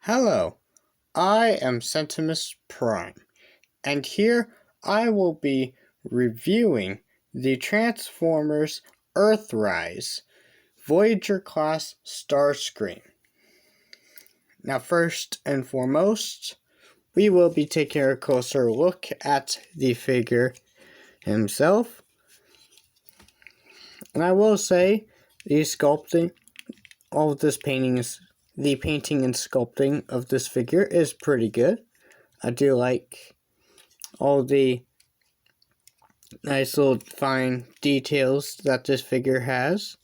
Hello, I am Centimus Prime, and here I will be reviewing the Transformers Earthrise Voyager class Starscream. Now, first and foremost, we will be taking a closer look at the figure himself. And I will say, the painting and sculpting of this figure is pretty good. I do like all the nice little fine details that this figure has.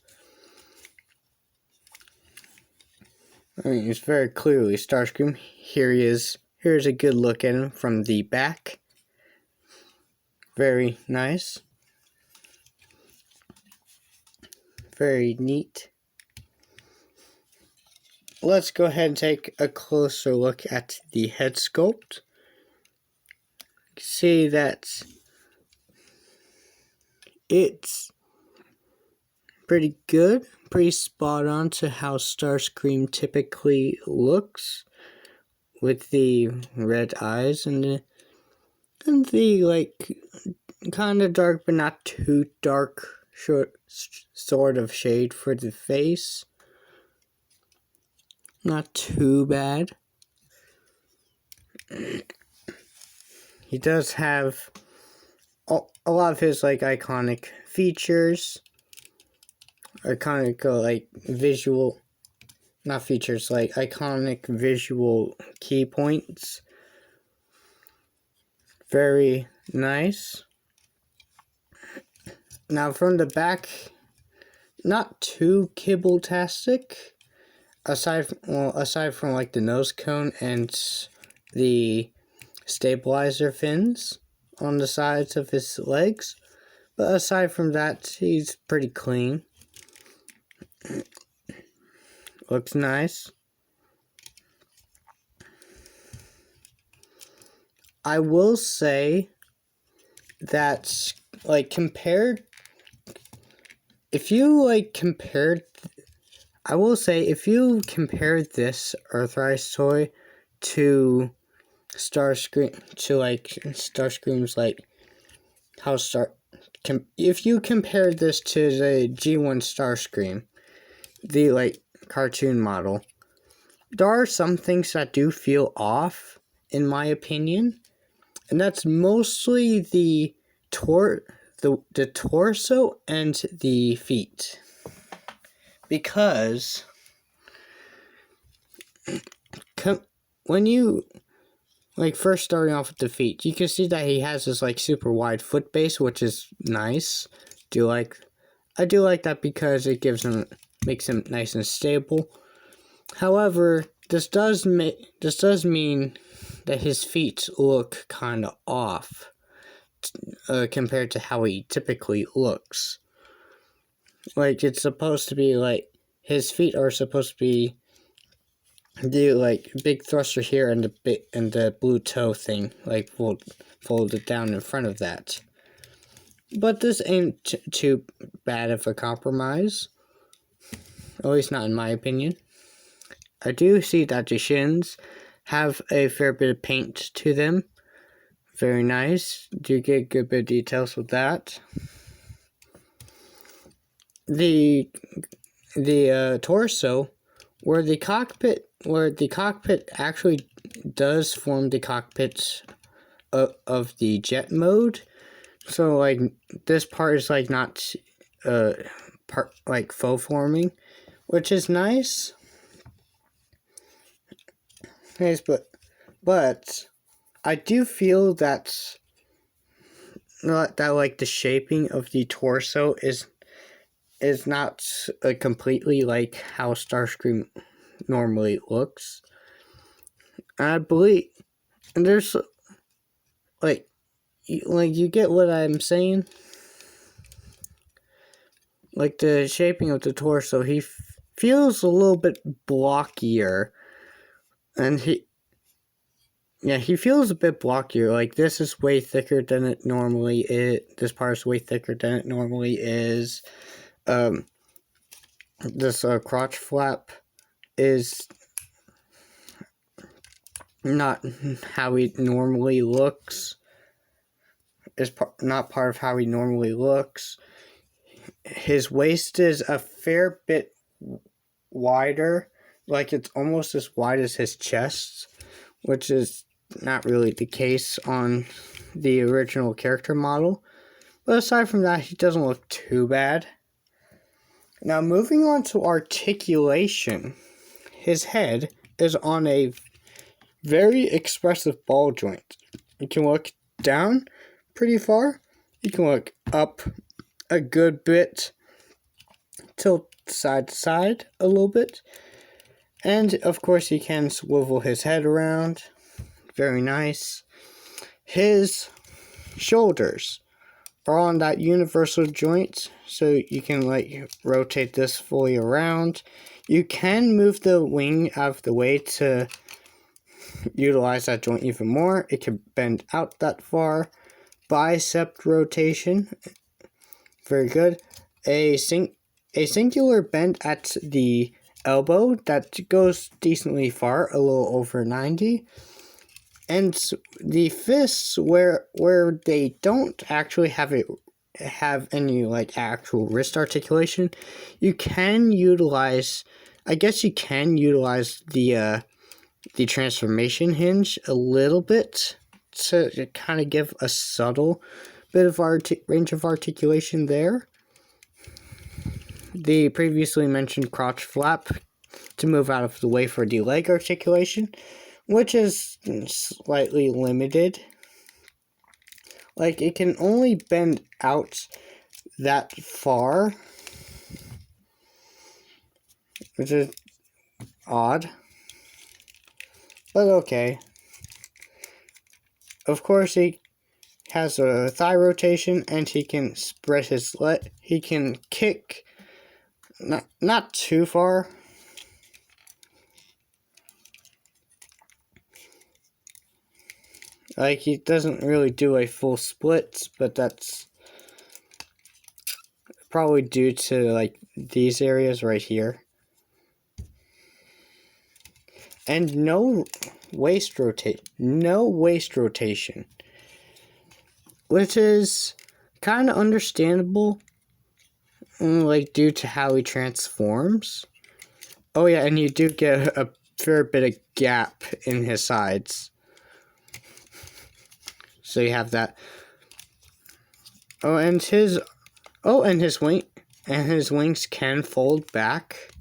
I mean, it's very clearly Starscream. Here he is. Here's a good look at him from the back. Very nice. Very neat. Let's go ahead and take a closer look at the head sculpt. You can see that it's pretty good, pretty spot on to how Starscream typically looks, with the red eyes and the like kind of dark but not too dark sort of shade for the face. Not too bad. He does have a lot of his iconic features, iconic iconic visual key points. Very nice. Now from the back, not too kibble-tastic. Aside from the nose cone and the stabilizer fins on the sides of his legs. But aside from that, he's pretty clean. Looks nice. I will say that, if you compare this Earthrise toy to Starscream's if you compare this to the G1 Starscream, the cartoon model, there are some things that do feel off, in my opinion, and that's mostly the torso and the feet. Because when you first starting off with the feet, you can see that he has this super wide foot base, which is nice. I do like that because it makes him nice and stable. However, this does mean that his feet look kind of off compared to how he typically looks. It's supposed to be his feet are supposed to be the big thruster here and the blue toe thing folded down in front of that. But this ain't too bad of a compromise, at least not in my opinion. I do see that the shins have a fair bit of paint to them. Very nice. Do get a good bit of details with that. The torso, where the cockpit actually does form the cockpit of the jet mode. So this part is not faux forming, which is nice. Nice, but I do feel that the shaping of the torso is not completely like how Starscream normally looks. I believe, and there's you get what I'm saying. The shaping of the torso, he feels a little bit blockier, and he feels a bit blockier. This is way thicker than it normally is. This part is way thicker than it normally is. This crotch flap is not how he normally looks. Is not part of how he normally looks. His waist is a fair bit wider, like it's almost as wide as his chest, which is not really the case on the original character model. But aside from that, he doesn't look too bad. Now, moving on to articulation, his head is on a very expressive ball joint. You can look down pretty far. You can look up a good bit, tilt side to side a little bit. And, of course, he can swivel his head around. Very nice. His shoulders are on that universal joint, so you can like rotate this fully around. You can move the wing out of the way to utilize that joint even more. It can bend out that far. Bicep rotation, very good. A singular bend at the elbow that goes decently far, a little over 90. And the fists, where they don't actually have any like actual wrist articulation, you can utilize. I guess you can utilize the transformation hinge a little bit to kind of give a subtle bit of range of articulation there. The previously mentioned crotch flap to move out of the way for the leg articulation, which is slightly limited. Like, it can only bend out that far, which is odd, but okay. Of course, he has a thigh rotation, and he can spread his leg. He can kick not too far. Like, he doesn't really do a full split, but that's probably due to, like, these areas right here. And no waist rotation. Which is kind of understandable, like, due to how he transforms. Oh yeah, and you do get a fair bit of gap in his sides. So you have that. And his wings can fold back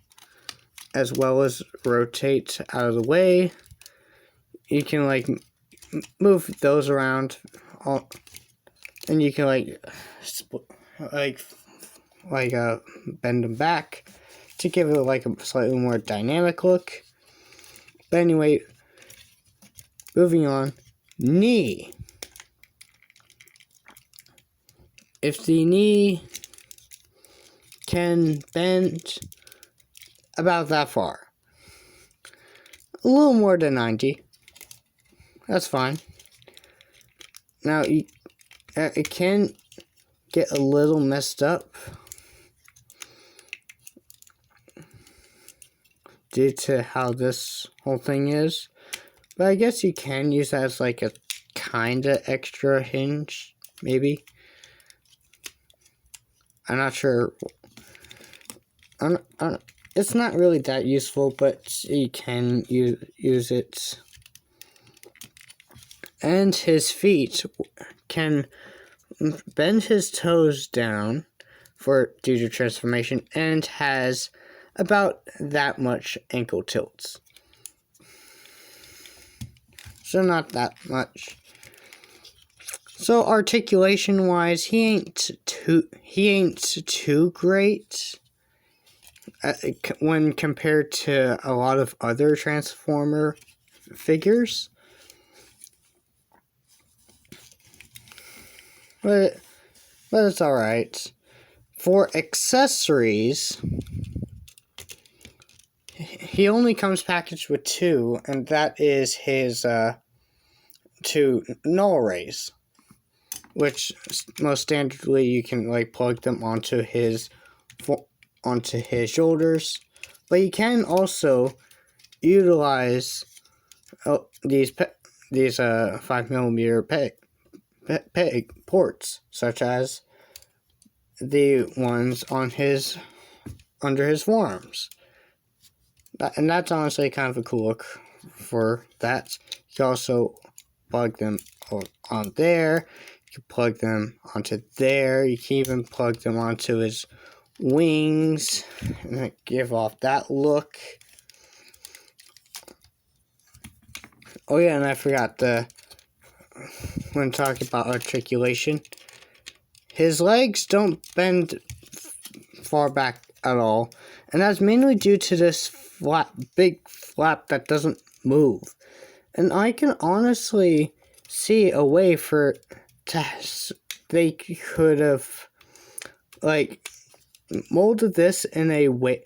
as well as rotate out of the way. You can like move those around, and you can bend them back to give it like a slightly more dynamic look. But anyway, moving on. Knee. If the knee can bend about that far, a little more than 90, that's fine. Now, it can get a little messed up due to how this whole thing is, but I guess you can use that as like a kinda extra hinge, maybe. I'm not sure. It's not really that useful, but you can use it. And his feet can bend his toes down due to transformation, and has about that much ankle tilts. So not that much. So articulation wise, he ain't too great when compared to a lot of other Transformer figures. But it's alright. For accessories, he only comes packaged with 2, and that is his 2 null rays, which most standardly you can like plug them onto his shoulders, but you can also utilize these 5mm peg ports, such as the ones on under his forearms. And that's honestly kind of a cool look for that. You can also plug them on there. You can plug them onto there. You can even plug them onto his wings and give off that look. Oh yeah, and I forgot when talking about articulation, his legs don't bend far back at all, and that's mainly due to this big flap that doesn't move. And I can honestly see a way they could have like molded this in a way,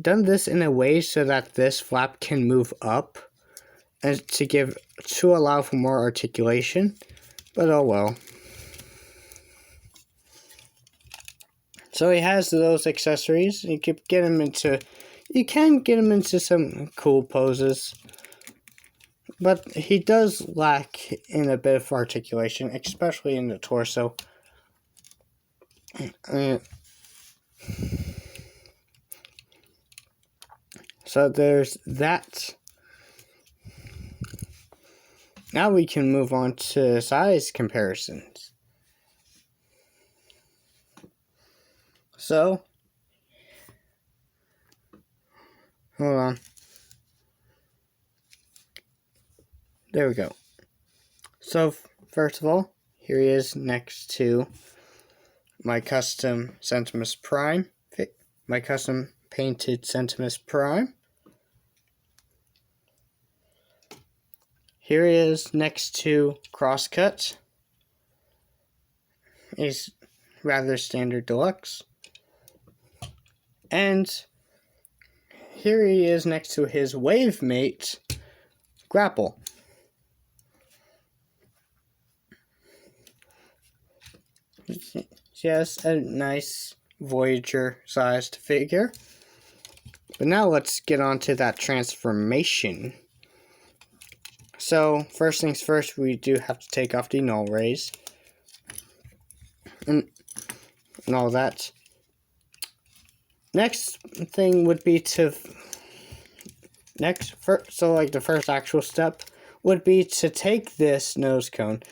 done this in a way so that this flap can move up, and to allow for more articulation. But oh well. So he has those accessories. You can get him into some cool poses, but he does lack in a bit of articulation, especially in the torso. So there's that. Now we can move on to size comparisons. So, hold on. There we go. So, first of all, here he is next to my custom Centimus Prime. My custom painted Centimus Prime. Here he is next to Crosscut. He's rather standard deluxe. And here he is next to his wave mate, Grapple. Yes, a nice Voyager-sized figure. But now let's get on to that transformation. So, first things first, we do have to take off the null rays. And all that. Next thing would be the first actual step would be to take this nose cone,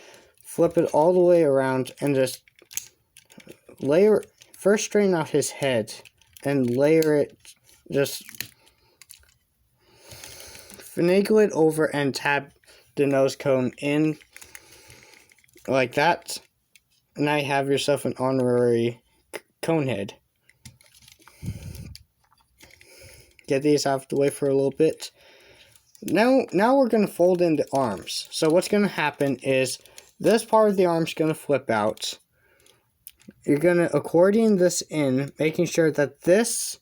flip it all the way around, and just first straighten out his head, and layer it, just finagle it over and tab the nose cone in, like that. And now you have yourself an honorary cone head. Get these out of the way for a little bit. Now we're going to fold in the arms. So what's going to happen is this part of the arm is going to flip out. You're going to accordion this in, making sure that this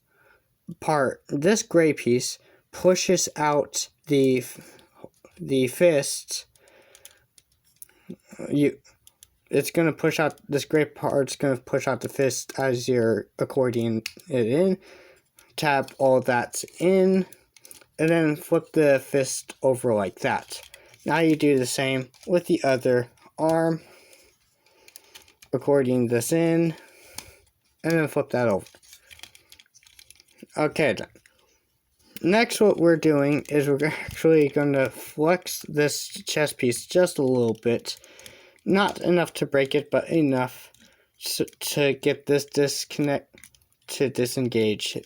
gray piece, pushes out the fist. It's going to push out, this gray part's going to push out the fist as you're accordion it in. Tap all that in, and then flip the fist over like that. Now you do the same with the other arm. Accordion this in, and then flip that over. Okay then. Next, what we're doing is we're actually going to flex this chest piece just a little bit. Not enough to break it, but enough to get this disconnect to disengage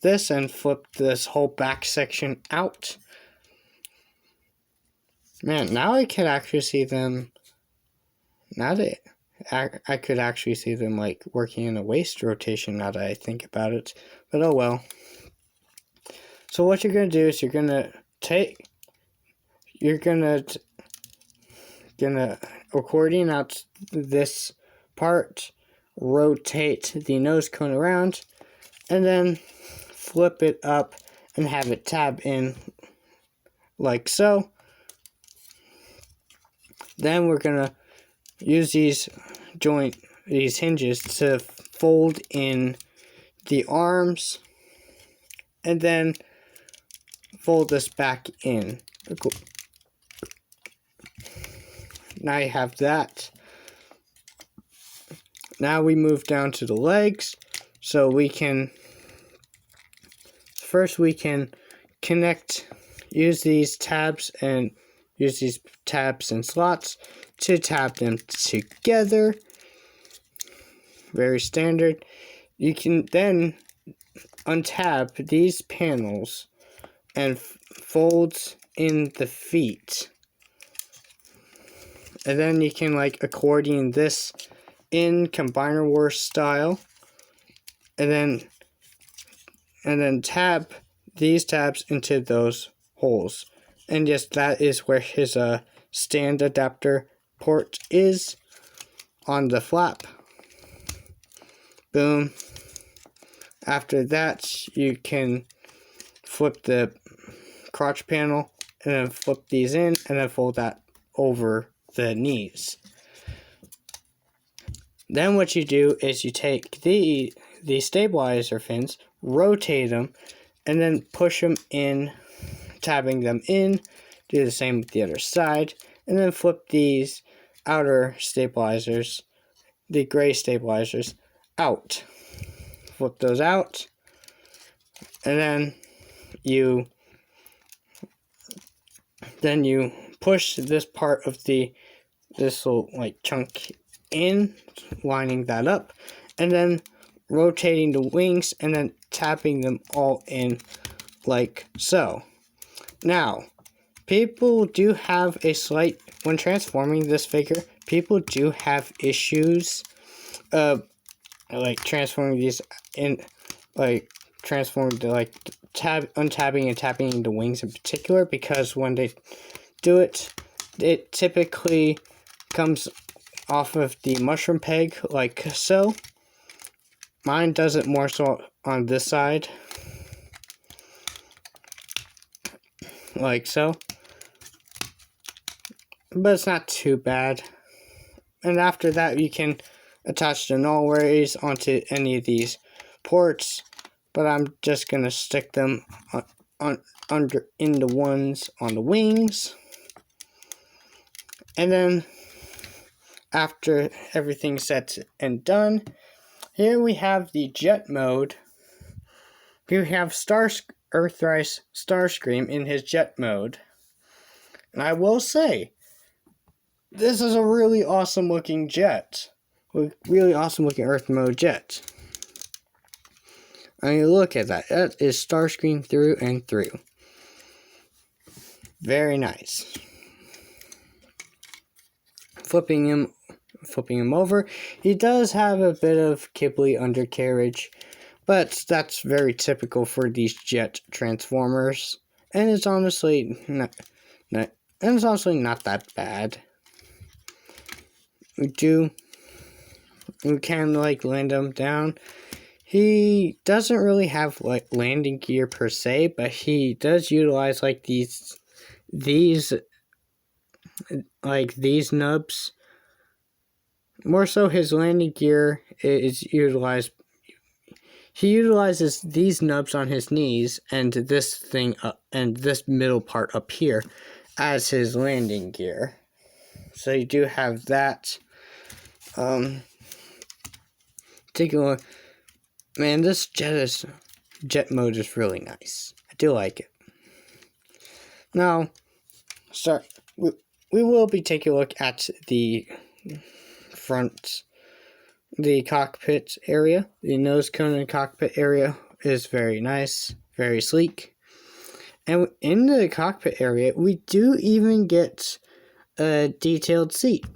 this and flip this whole back section out. Man, now I can actually see them. Now that I could actually see them like working in a waist rotation now that I think about it. But oh well. So what you're gonna do is you're gonna accordion out this part, rotate the nose cone around, and then flip it up and have it tab in like so. Then we're gonna use these hinges to fold in the arms, and then fold this back in Cool. Now you have that. Now we move down to the legs. So we can, first we can use these tabs and slots to tab them together. Very standard. You can then untab these panels and fold in the feet. And then you can like accordion this in Combiner Wars style. And then tab these tabs into those holes. And yes, that is where his stand adapter port is on the flap. Boom. After that, you can flip the crotch panel and then flip these in and then fold that over the knees. Then what you do is you take the stabilizer fins, rotate them, and then push them in, tabbing them in. Do the same with the other side, and then flip these outer stabilizers, the gray stabilizers, out. Flip those out, and then you push this part of this little like chunk in, lining that up, and then rotating the wings and then tapping them all in like so. Now, people do have a slight, when transforming this figure, people do have issues like transforming these in, like transforming the like untabbing and tapping the wings in particular, because when they do it, it typically comes off of the mushroom peg like so. Mine does it more so on this side, like so, but it's not too bad. And after that, you can attach the null rays onto any of these ports, but I'm just gonna stick them under in the ones on the wings. And then after everything's set and done, here we have the jet mode. Here we have Earthrise Starscream in his jet mode. And I will say, this is a really awesome looking jet. Really awesome looking Earth mode jet. I mean, look at that. That is Starscream through and through. Very nice. Flipping him over. He does have a bit of kibbly undercarriage, but that's very typical for these jet transformers, and it's honestly not that bad. We can like land him down. He doesn't really have like landing gear per se, but he does utilize like these nubs. More so, his landing gear is utilized. He utilizes these nubs on his knees and this thing and this middle part up here as his landing gear. So you do have that. Take a look. Man, this jet mode is really nice. I do like it. Now, we will be taking a look at the front, the cockpit area. The nose cone and cockpit area is very nice, very sleek. And in the cockpit area, we do even get a detailed seat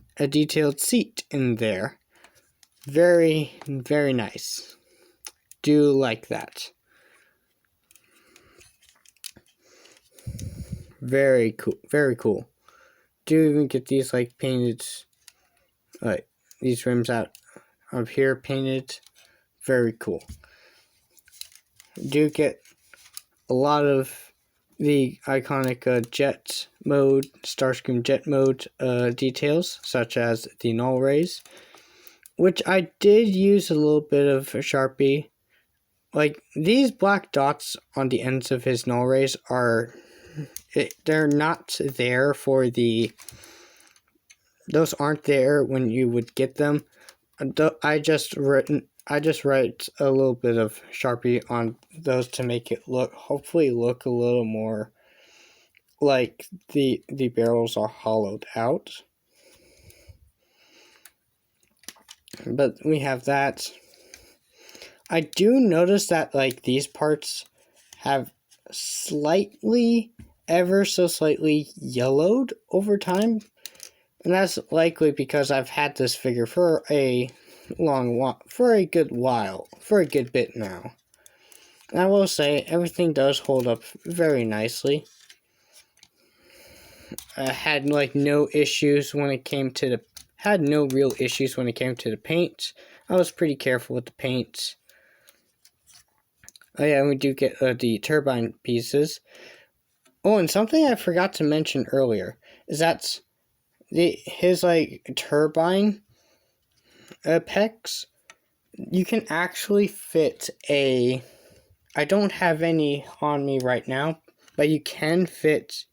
in there. Very, very nice. Do like that. Very cool, very cool. Do even get these like painted, like these rims out of here painted. Very cool. Do get a lot of the iconic jet mode, Starscream jet mode details, such as the null rays, which I did use a little bit of Sharpie. Like, these black dots on the ends of his null rays they're not there for the... Those aren't there when you would get them. I just write a little bit of Sharpie on those to make it hopefully look a little more like the barrels are hollowed out. But we have that. I do notice that like these parts have slightly, ever so slightly yellowed over time. And that's likely because I've had this figure for a good bit now. And I will say, everything does hold up very nicely. I had like no issues when it came to the... Had no real issues when it came to the paint. I was pretty careful with the paint. Oh yeah, and we do get the turbine pieces. Oh, and something I forgot to mention earlier is that his like turbine pecs, you can actually fit a... I don't have any on me right now, but you can fit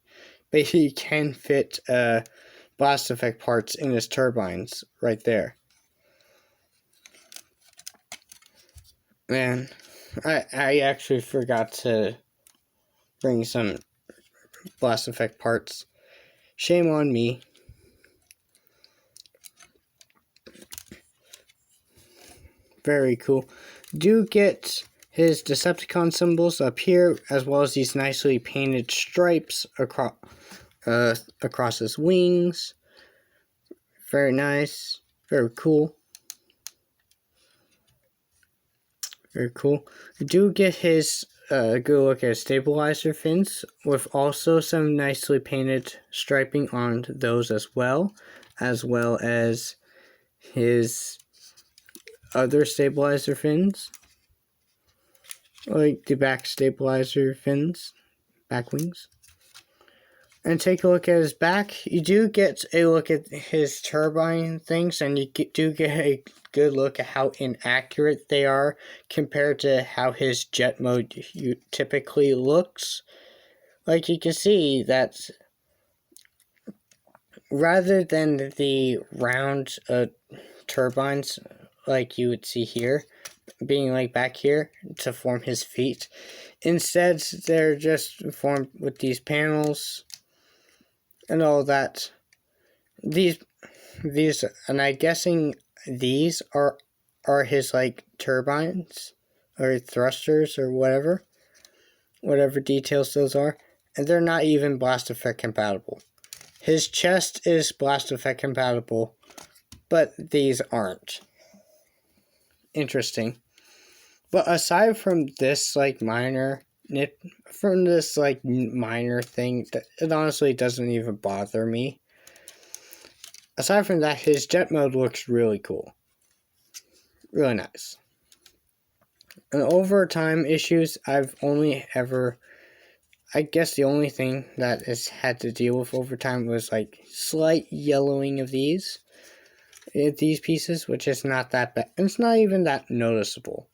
blast effect parts in his turbines right there. Man, I actually forgot to bring some blast effect parts. Shame on me. Very cool. Do get his Decepticon symbols up here, as well as these nicely painted stripes across his wings. Very nice. Very cool. Very cool. We do get his good look at stabilizer fins, with also some nicely painted striping on those as well as his other stabilizer fins, like the back stabilizer fins, back wings. And take a look at his back. You do get a look at his turbine things, and you do get a good look at how inaccurate they are compared to how his jet mode typically looks. Like you can see that rather than the round turbines like you would see here, being like back here to form his feet, instead they're just formed with these panels and all that. These, and I'm guessing these are his like turbines or thrusters or whatever details those are, and they're not even blast effect compatible. His chest is blast effect compatible, but these aren't. Interesting. But aside from this like minor thing, it honestly doesn't even bother me. Aside from that, his jet mode looks really cool. Really nice. And over time issues, I've only ever... I guess the only thing that has had to deal with over time was like slight yellowing of these pieces, which is not that bad. It's not even that noticeable.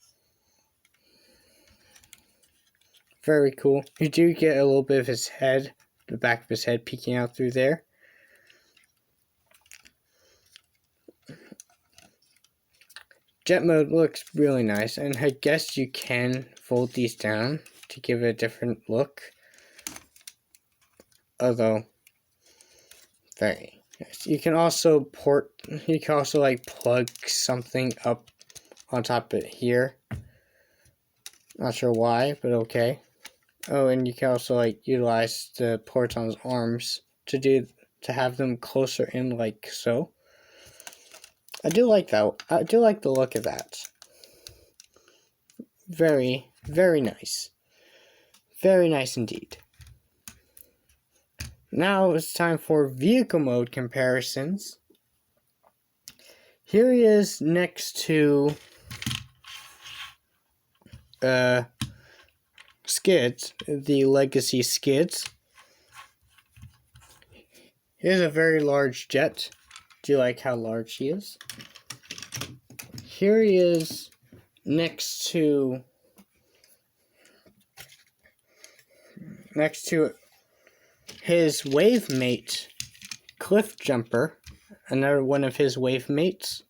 Very cool. You do get a little bit of his head, the back of his head peeking out through there. Jet mode looks really nice, and I guess you can fold these down to give it a different look. Although, very nice. You can also like plug something up on top of it here. Not sure why, but okay. Oh, and you can also like utilize the ports on his arms to have them closer in like so. I do like that. I do like the look of that. Very, very nice. Very nice indeed. Now it's time for vehicle mode comparisons. Here he is next to Skids, the Legacy Skids. Here's a very large jet. Do you like how large he is? Here he is next to his wave mate, Cliff Jumper, another one of his wave mates.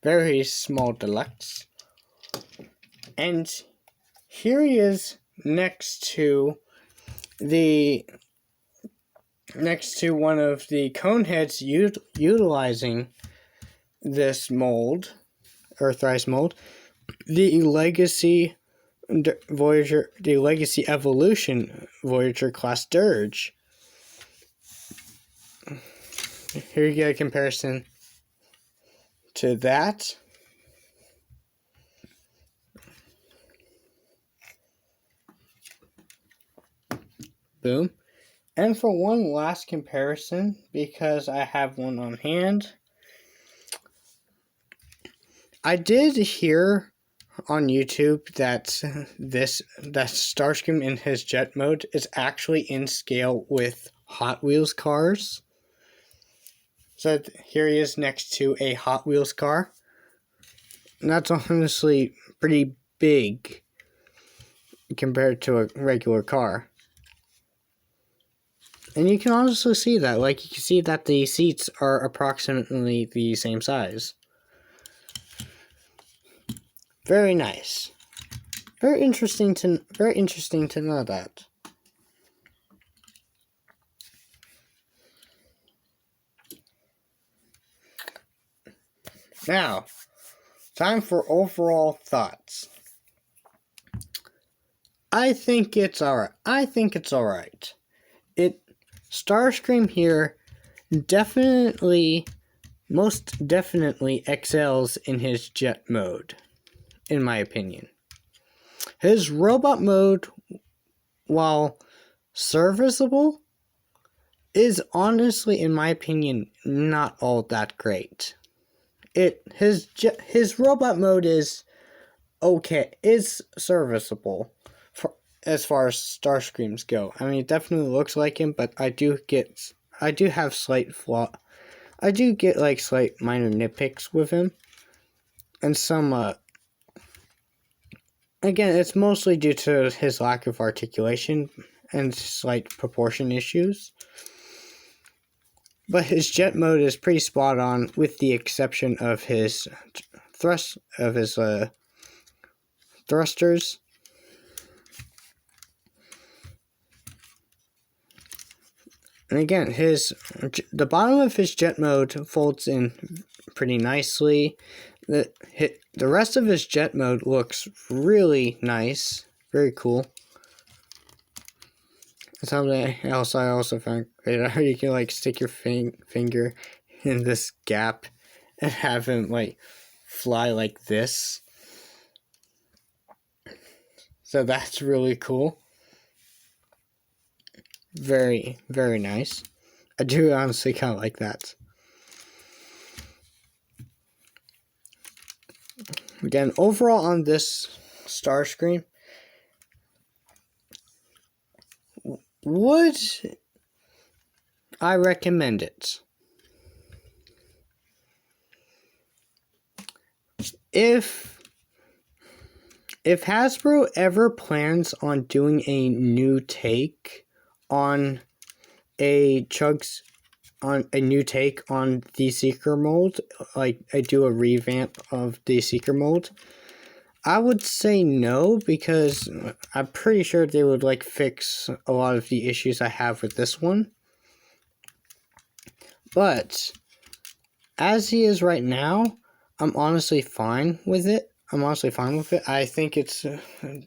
Very small deluxe. And here he is next to one of the Coneheads utilizing this mold, Earthrise mold, the Legacy Voyager, the Legacy Evolution Voyager class Dirge. Here you get a comparison to that. Boom. And for one last comparison, because I have one on hand, I did hear on YouTube that Starscream in his jet mode is actually in scale with Hot Wheels cars. So here he is next to a Hot Wheels car. And that's honestly pretty big compared to a regular car. And you can honestly see that. Like, you can see that the seats are approximately the same size. Very nice. Very interesting to know that. Now, time for overall thoughts. I think it's alright. Starscream here most definitely excels in his jet mode, in my opinion. His robot mode, while serviceable, is honestly, in my opinion, not all that great. His robot mode is okay, is serviceable as far as Starscreams go. I mean, it definitely looks like him, but I do get slight minor nitpicks with him, and some again, it's mostly due to his lack of articulation and slight proportion issues. But his jet mode is pretty spot on, with the exception of his thrusters. And again, the bottom of his jet mode folds in pretty nicely. The rest of his jet mode looks really nice, very cool. Something else I also found great, how you can like stick your finger in this gap and have him like fly like this. So that's really cool. Very, very nice. I do honestly kind of like that. Again, overall on this Starscream, would I recommend it? If Hasbro ever plans on doing a new take on the Seeker mold, like I do a revamp of the Seeker mold, I would say no, because I'm pretty sure they would like fix a lot of the issues I have with this one. But as he is right now, I'm honestly fine with it. I think it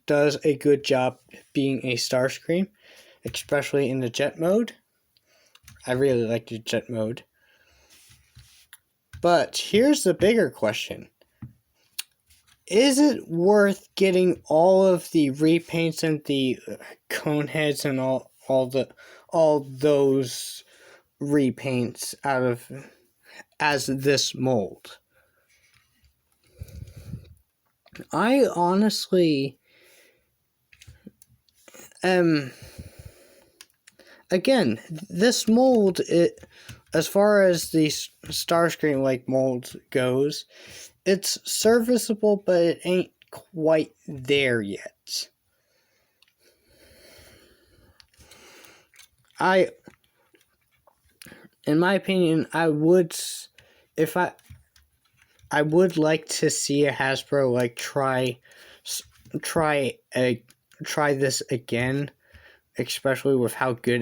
does a good job being a Starscream, especially in the jet mode. I really like the jet mode. But here's the bigger question. Is it worth getting all of the repaints and the cone heads and all those repaints out of as this mold? I honestly again, this mold, as far as the Starscream like mold goes, it's serviceable, but it ain't quite there yet. in my opinion, I would like to see a Hasbro like try this again, especially with how good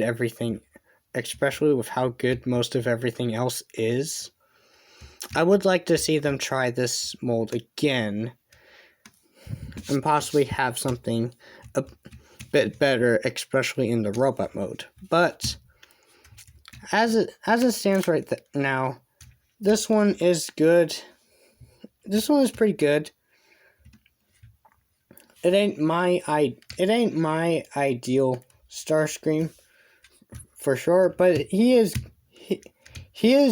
most of everything else is. I would like to see them try this mold again and possibly have something a bit better, especially in the robot mode. But as it stands right now, this one is good. This one is pretty good. It ain't my ideal Starscream for sure, but he is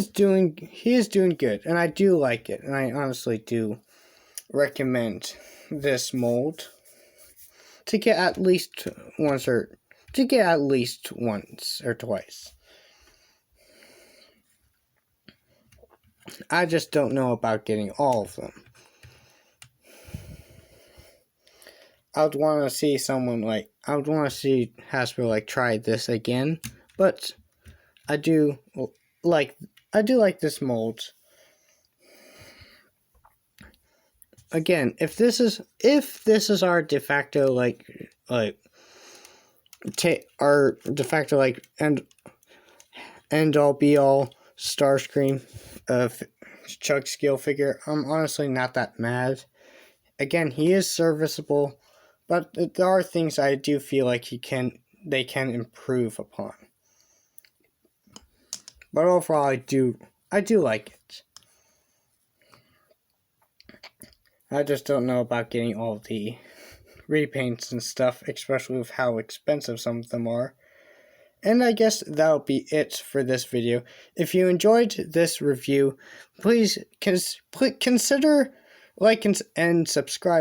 doing good, and I do like it, and I honestly do recommend this mold to get at least once or twice. I just don't know about getting all of them. I would want to see Hasbro like try this again, but I do like this mold. Again, if this is our de facto end all be all Starscream Chuck scale figure, I'm honestly not that mad. Again, he is serviceable, but there are things I do feel like they can improve upon. But overall, I do like it. I just don't know about getting all the repaints and stuff, especially with how expensive some of them are. And I guess that'll be it for this video. If you enjoyed this review, please consider liking and subscribe.